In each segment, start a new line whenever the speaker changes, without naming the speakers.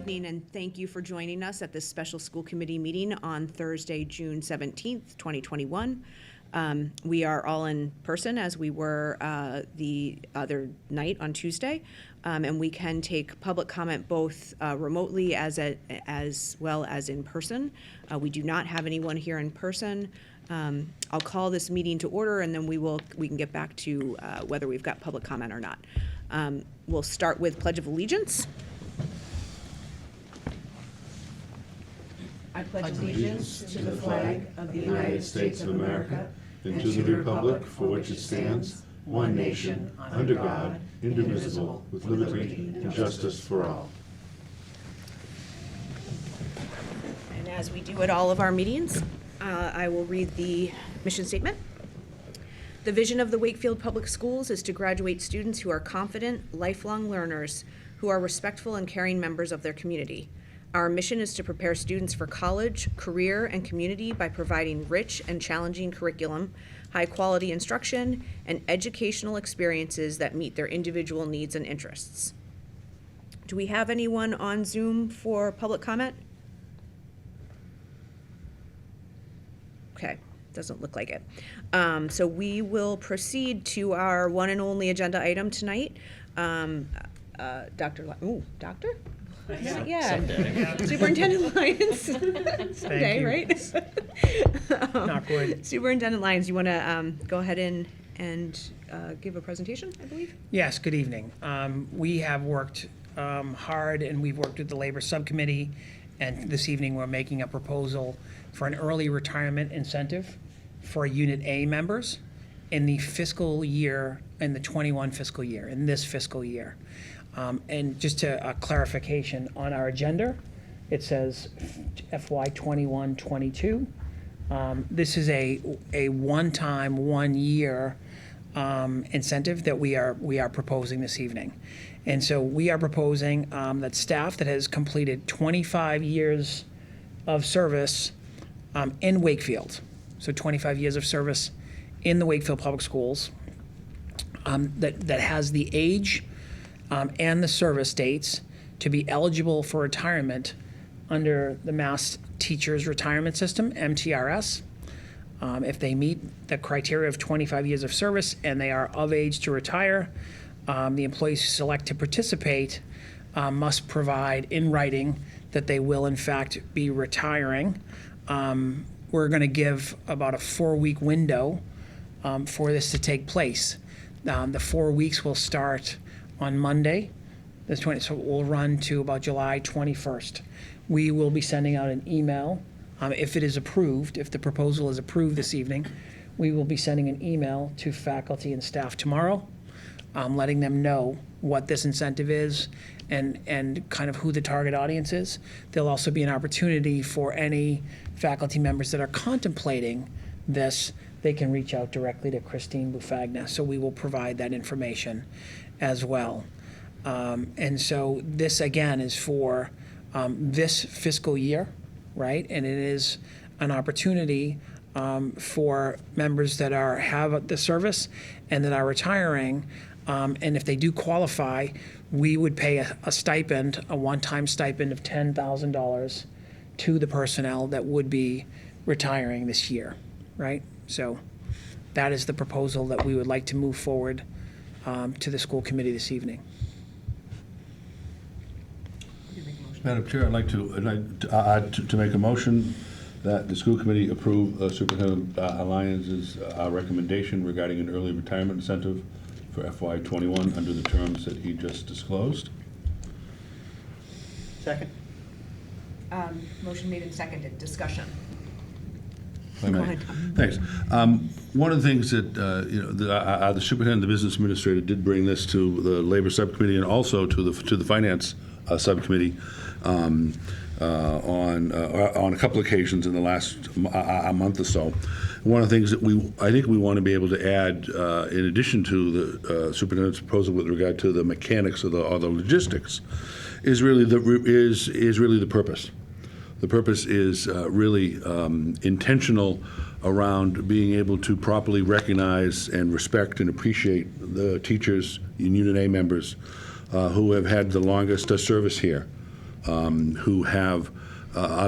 evening, and thank you for joining us at this special school committee meeting on Thursday, June 17th, 2021. We are all in person as we were the other night on Tuesday, and we can take public comment both remotely as well as in person. We do not have anyone here in person. I'll call this meeting to order, and then we can get back to whether we've got public comment or not. We'll start with Pledge of Allegiance. I pledge allegiance to the flag of the United States of America and to the republic for which it stands, one nation, under God, indivisible, with liberty and justice for all. And as we do at all of our meetings, I will read the mission statement. The vision of the Wakefield Public Schools is to graduate students who are confident, lifelong learners who are respectful and caring members of their community. Our mission is to prepare students for college, career, and community by providing rich and challenging curriculum, high-quality instruction, and educational experiences that meet their individual needs and interests. Do we have anyone on Zoom for public comment? Okay, doesn't look like it. So we will proceed to our one and only agenda item tonight. Doctor? Yeah. Superintendent Lyons. Someday, right?
Not good.
Superintendent Lyons, you want to go ahead and give a presentation, I believe?
Yes, good evening. We have worked hard, and we've worked with the Labor Subcommittee, and this evening we're making a proposal for an early retirement incentive for Unit A members in the fiscal year, in the 21 fiscal year, in this fiscal year. And just a clarification, on our agenda, it says FY 21-22. This is a one-time, one-year incentive that we are proposing this evening. And so we are proposing that staff that has completed 25 years of service in Wakefield, so 25 years of service in the Wakefield Public Schools, that has the age and the service dates to be eligible for retirement under the Mass Teachers Retirement System, MTRS. If they meet the criteria of 25 years of service and they are of age to retire, the employees who select to participate must provide in writing that they will in fact be retiring. We're going to give about a 4-week window for this to take place. The 4 weeks will start on Monday, the 20th, so it will run to about July 21st. We will be sending out an email. If it is approved, if the proposal is approved this evening, we will be sending an email to faculty and staff tomorrow, letting them know what this incentive is and kind of who the target audience is. There'll also be an opportunity for any faculty members that are contemplating this. They can reach out directly to Christine Bufagna, so we will provide that information as well. And so this, again, is for this fiscal year, right? And it is an opportunity for members that have the service and that are retiring. And if they do qualify, we would pay a stipend, a one-time stipend of $10,000 to the personnel that would be retiring this year, right? So that is the proposal that we would like to move forward to the school committee this evening.
Madam Chair, I'd like to make a motion that the school committee approve Superintendent Lyons' recommendation regarding an early retirement incentive for FY21 under the terms that he just disclosed.
Second.
Motion made and seconded. Discussion.
Go ahead. Thanks. One of the things that the superintendent and the business administrator did bring this to the labor subcommittee and also to the finance subcommittee on a couple occasions in the last a month or so. One of the things that I think we want to be able to add, in addition to the superintendent's proposal with regard to the mechanics or the logistics, is really the purpose. The purpose is really intentional around being able to properly recognize and respect and appreciate the teachers and Unit A members who have had the longest service here. who have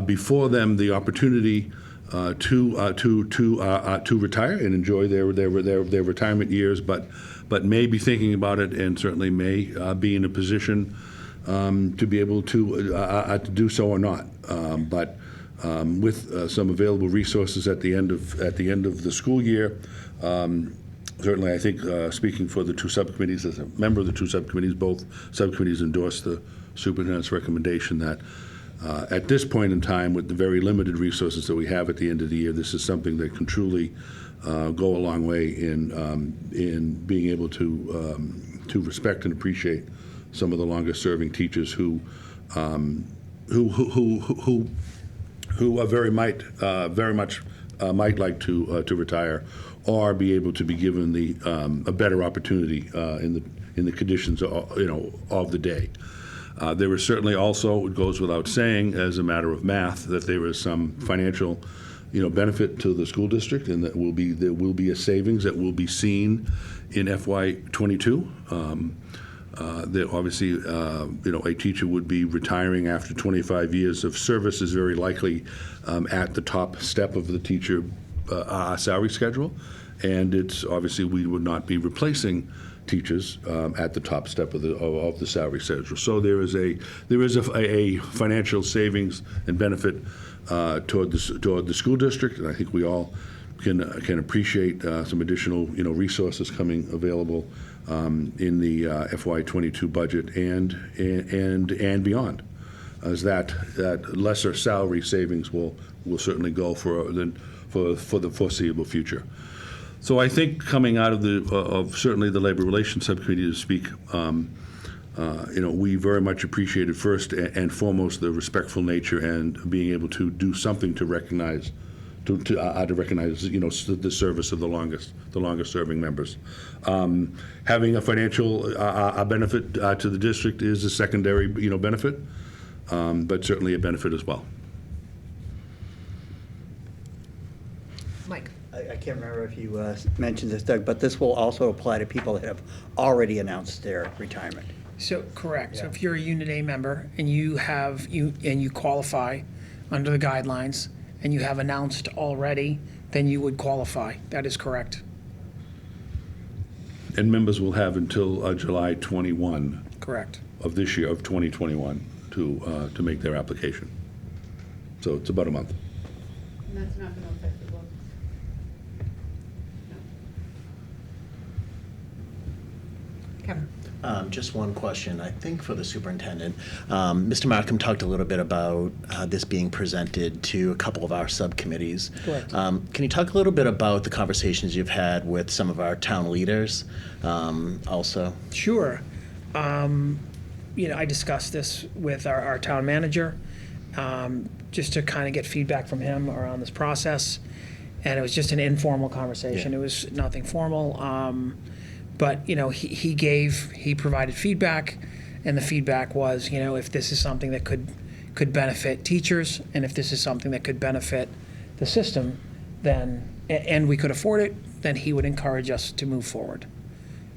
before them the opportunity to retire and enjoy their retirement years, but may be thinking about it and certainly may be in a position to be able to do so or not. But with some available resources at the end of the school year, certainly I think speaking for the two subcommittees, as a member of the two subcommittees, both subcommittees endorsed the superintendent's recommendation that at this point in time, with the very limited resources that we have at the end of the year, this is something that can truly go a long way in being able to respect and appreciate some of the longest-serving teachers who are very much might like to retire, or be able to be given a better opportunity in the conditions of the day. There is certainly also, it goes without saying, as a matter of math, that there is some financial, benefit to the school district, and there will be a savings that will be seen in FY22. That obviously, a teacher would be retiring after 25 years of service is very likely at the top step of the teacher salary schedule, and it's obviously we would not be replacing teachers at the top step of the salary schedule. So there is a financial savings and benefit toward the school district, and I think we all can appreciate some additional resources coming available in the FY22 budget and beyond, as that lesser salary savings will certainly go for the foreseeable future. So I think coming out of certainly the Labor Relations Subcommittee to speak, we very much appreciated first and foremost the respectful nature and being able to do something to recognize the service of the longest serving members. Having a financial benefit to the district is a secondary benefit, but certainly a benefit as well.
Mike.
I can't remember if you mentioned this, Doug, but this will also apply to people that have already announced their retirement.
So, correct. So
Yeah.
if you're a Unit A member and you qualify under the guidelines and you have announced already, then you would qualify. That is correct.
And members will have until July 21
Correct.
of this year, of 2021, to make their application. So it's about a month.
And that's not going to affect the books? No.
Kevin.
Just one question, I think, for the superintendent. Mr. Markham talked a little bit about this being presented to a couple of our subcommittees.
Correct.
Can you talk a little bit about the conversations you've had with some of our town leaders also?
Sure. I discussed this with our town manager, just to kind of get feedback from him around this process. And it was just an informal conversation.
Yeah.
It was nothing formal. But he provided feedback, and the feedback was, if this is something that could benefit teachers, and if this is something that could benefit the system, then and we could afford it, then he would encourage us to move forward.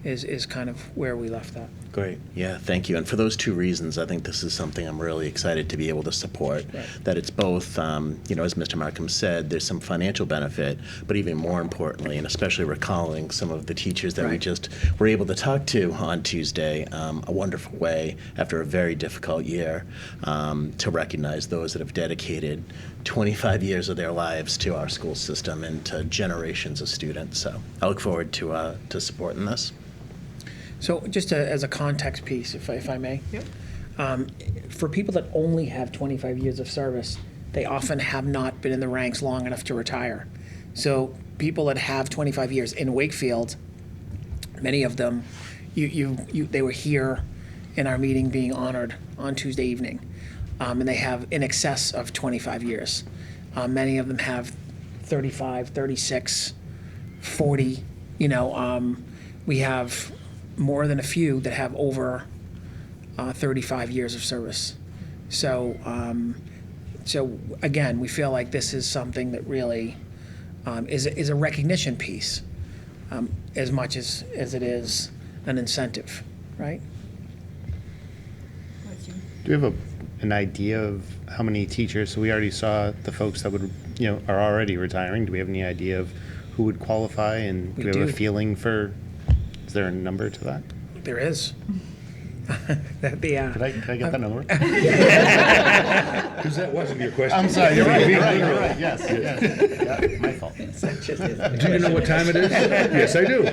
Is kind of where we left that.
Great. Yeah, thank you. And for those two reasons, I think this is something I'm really excited to be able to support.
Right.
That it's both, as Mr. Markham said, there's some financial benefit, but even more importantly, and especially recalling some of the teachers that we
Right.
just were able to talk to on Tuesday, a wonderful way after a very difficult year to recognize those that have dedicated 25 years of their lives to our school system and to generations of students. So I look forward to supporting this.
So just as a context piece, if I may.
Yep.
For people that only have 25 years of service, they often have not been in the ranks long enough to retire. So people that have 25 years in Wakefield, many of them, they were here in our meeting being honored on Tuesday evening, and they have in excess of 25 years. Many of them have 35, 36, 40. We have more than a few that have over 35 years of service. So again, we feel like this is something that really is a recognition piece as much as it is an incentive, right?
Do you have
an idea of how many teachers? So we already saw the folks that would, are already retiring. Do we have any idea of who would qualify? And do we have a
do.
feeling for, is there a number to that?
There is. That'd be,
Could I get that number?
Because that wasn't your question.
I'm sorry, you're right, yes, yeah, my fault.
Do you know what time it is? Yes, I do.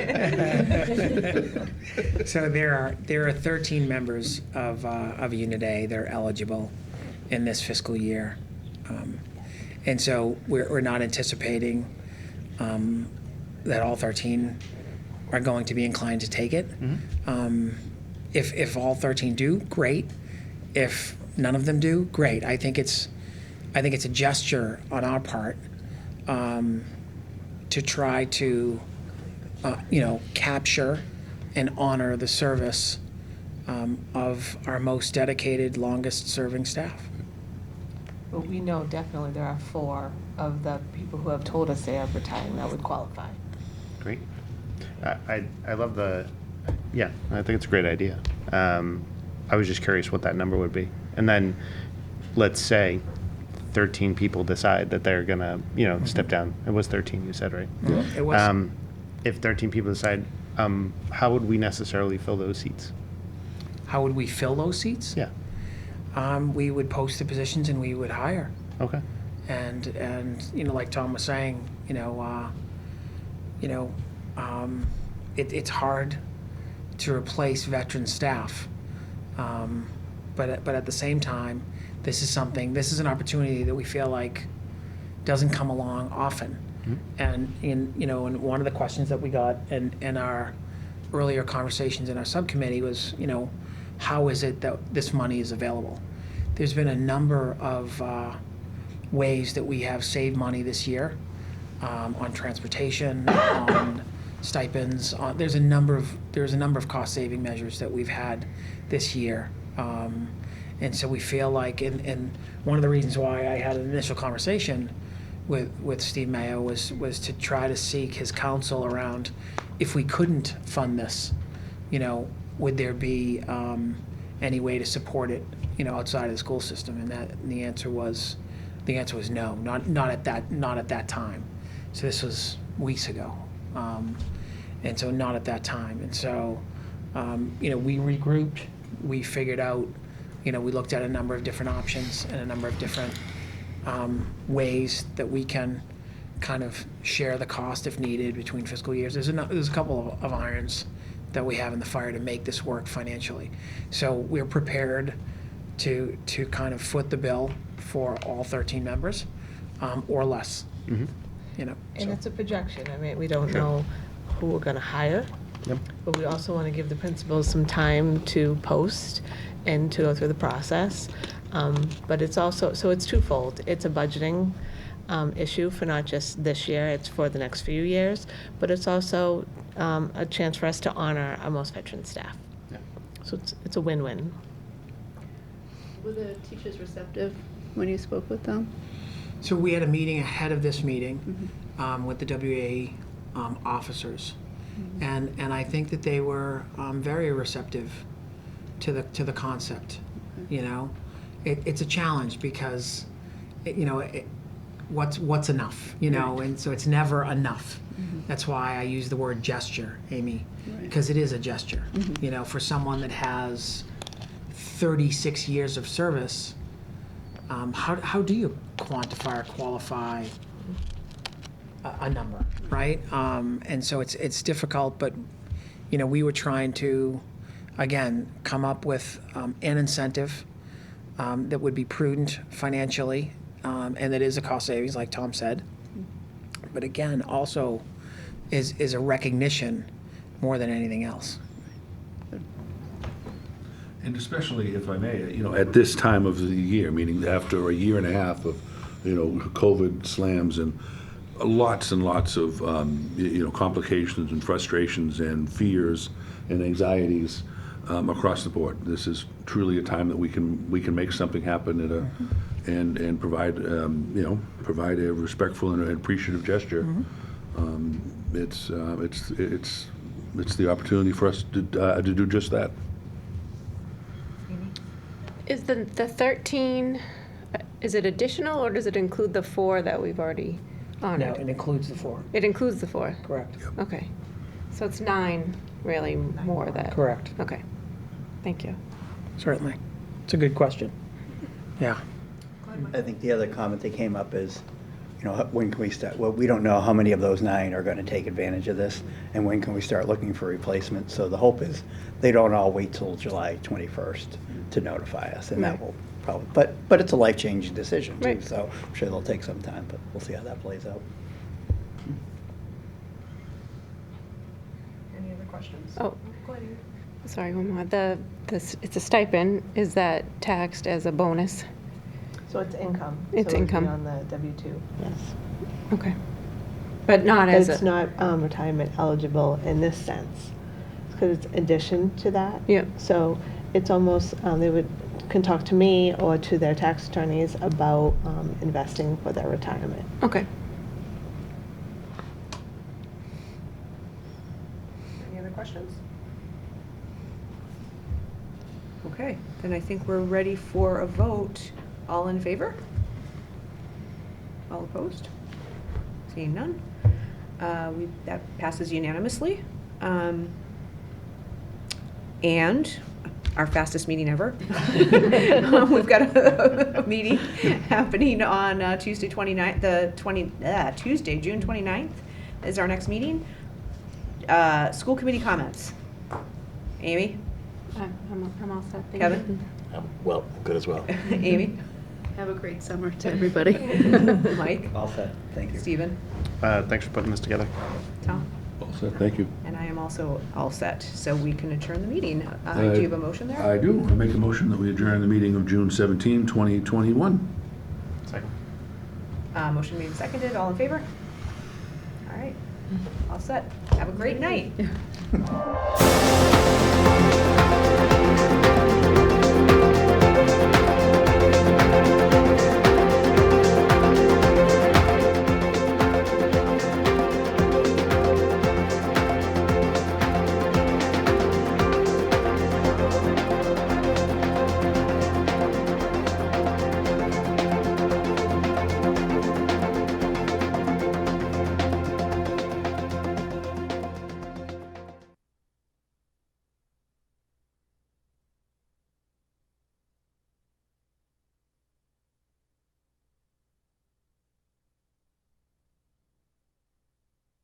So there are 13 members of Unit A that are eligible in this fiscal year. And so we're not anticipating that all 13 are going to be inclined to take it. If all 13 do, great. If none of them do, great. I think it's a gesture on our part to try to capture and honor the service of our most dedicated, longest-serving staff.
But we know definitely there are 4 of the people who have told us they are retiring that would qualify.
Great. I love I think it's a great idea. I was just curious what that number would be. And then, let's say 13 people decide that they're gonna, step down. It was 13, you said, right?
Yeah.
It was.
If 13 people decide, how would we necessarily fill those seats?
How would we fill those seats?
Yeah.
We would post the positions and we would hire.
Okay.
And like Tom was saying, it's hard to replace veteran staff, but at the same time, this is an opportunity that we feel like doesn't come along often. And in one of the questions that we got in our earlier conversations in our subcommittee was, how is it that this money is available? There's been a number of ways that we have saved money this year on transportation, on stipends. There's a number of cost saving measures that we've had this year, and so we feel like, and one of the reasons why I had an initial conversation with Steve Mayo was to try to seek his counsel around if we couldn't fund this, would there be any way to support it, outside of the school system? And the answer was no, not at that time. So this was weeks ago, and so not at that time. And so, we regrouped. We figured out, we looked at a number of different options and a number of different ways that we can kind of share the cost if needed between fiscal years. There's a couple of irons that we have in the fire to make this work financially. So we're prepared to kind of foot the bill for all 13 members, or less.
And it's a projection. I mean, we don't know who we're going to hire, but we also want to give the principals some time to post and to go through the process. But it's also, so it's twofold. It's a budgeting issue for not just this year, it's for the next few years, but it's also a chance for us to honor our most veteran staff. So it's a win-win.
Were the teachers receptive when you spoke with them?
So we had a meeting ahead of this meeting with the WA officers, and I think that they were very receptive to the concept. It's a challenge because what's enough, and so it's never enough. That's why I use the word gesture, Amy, because it is a gesture. For someone that has 36 years of service, how do you quantify or qualify a number, right? And so it's difficult, but we were trying to, again, come up with an incentive that would be prudent financially, and that is a cost savings, like Tom said. But again, also is a recognition more than anything else.
And especially, if I may, at this time of the year, meaning after a year and a half of, COVID slams and lots of, complications and frustrations and fears and anxieties across the board. This is truly a time that we can make something happen and provide provide a respectful and appreciative gesture. It's the opportunity for us to do just that.
Is the 13, is it additional, or does it include the 4 that we've already
No,
honored?
it includes the 4.
It includes the 4?
Correct.
Okay. So it's 9, really, more that?
Correct.
Okay. Thank you.
Certainly. It's a good question. Yeah.
I think the other comment that came up is, you know, when can we start? Well, we don't know how many of those 9 are going to take advantage of this, and when can we start looking for replacements? So the hope is they don't all wait till July 21st to notify us, and that
Right.
will probably, but it's a life-changing decision too,
Right.
so I'm sure they'll take some time, but we'll see how that plays out.
Any other questions?
Oh,
Go ahead.
sorry, one more. It's a stipend. Is that taxed as a bonus?
So it's income.
It's
so it'd be
income.
on the W-2, yes.
Okay. But not as
It's
a,
not retirement eligible in this sense, because it's addition to that.
Yep.
So it's almost, can talk to me or to their tax attorneys about investing for their retirement.
okay.
Any other questions? Okay, then I think we're ready for a vote. All in favor? All opposed? Seeing none. That passes unanimously. And our fastest meeting ever. We've got a meeting happening on Tuesday, Tuesday, June 29th is our next meeting. School committee comments. Amy?
I'm all set. Thank
Kevin?
Well, good as well.
Amy?
Have a great summer to everybody.
Mike?
All set, thank you.
Stephen?
Thanks for putting this together.
Tom?
All set, thank you.
And I am also all set, so we can adjourn the meeting. Do you have a motion there?
I do. I make a motion that we adjourn the meeting of June 17, 2021.
Second.
Motion made and seconded, all in favor? All right, all set. Have a great night.